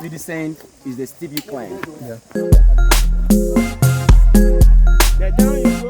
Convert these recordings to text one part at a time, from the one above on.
we descend is the steep you climb. Yeah. Then down you go.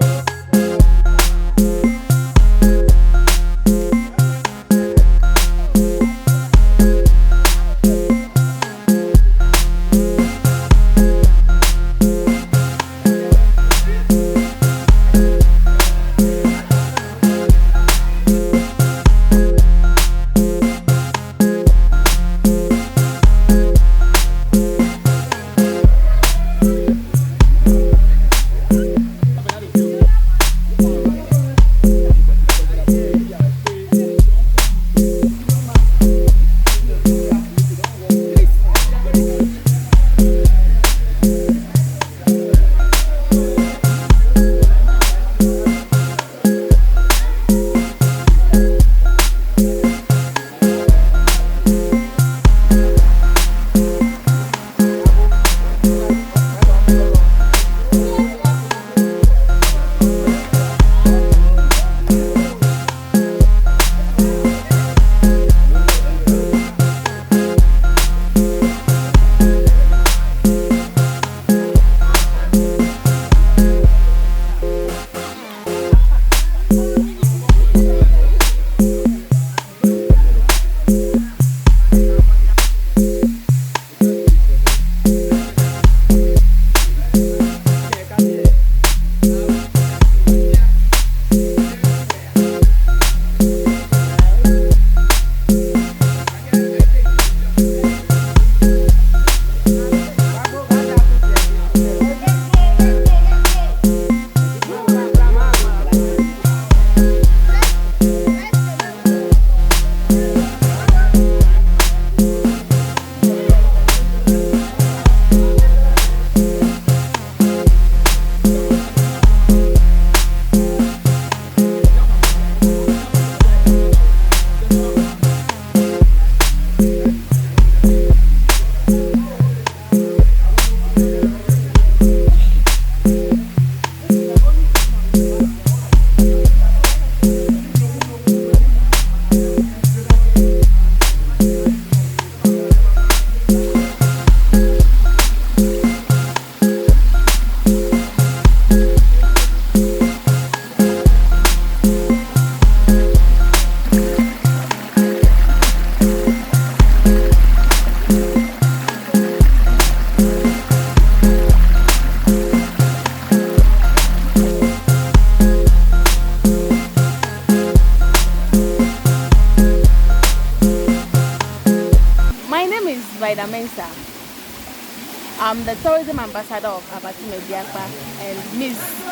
I'm the tourism ambassador of Avatime Biakpa and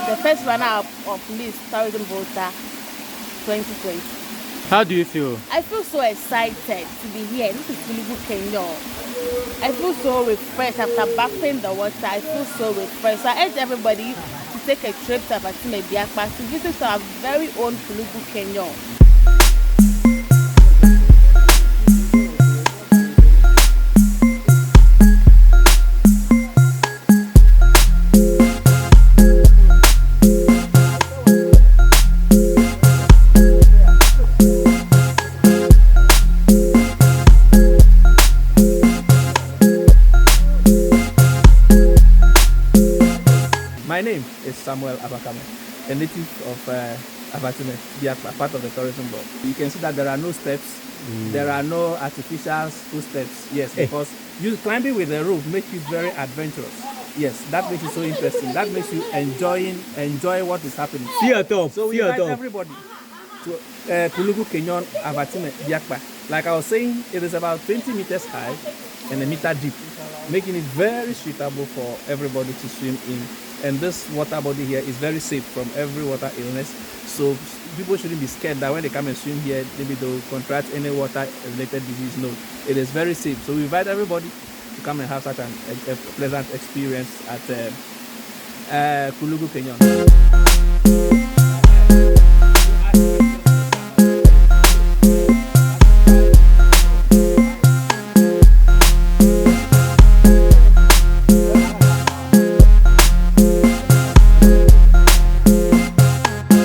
the first runner-up of Miss Tourism Volta 2020. How do you feel? I feel so excited to be here. This is Kulugu, Kenya. I feel so refreshed after bathing the water. I feel so refreshed. So I urge everybody to take a trip to Avatime Biakpa to visit our very own Kulugu, Kenya. My name is Samuel Abakame, a native of Avatime Biakpa, part of the tourism board. You can see that there are no steps, there are no artificial footsteps. Yes, because you climbing with a rope makes you very adventurous. Yes, that makes it so interesting. That makes you enjoy what is happening. See your top. So we invite everybody to Kulugu Kenyon Avatime Biakpa. Like I was saying, it is about 20 meters high and a meter deep, making it very suitable for everybody to swim in. And this water body here is very safe from every water illness. So people shouldn't be scared that when they come and swim here, maybe they'll contract any water-related disease. No, it is very safe. So we invite everybody to come and have such a pleasant experience at Kulugu Kenyon.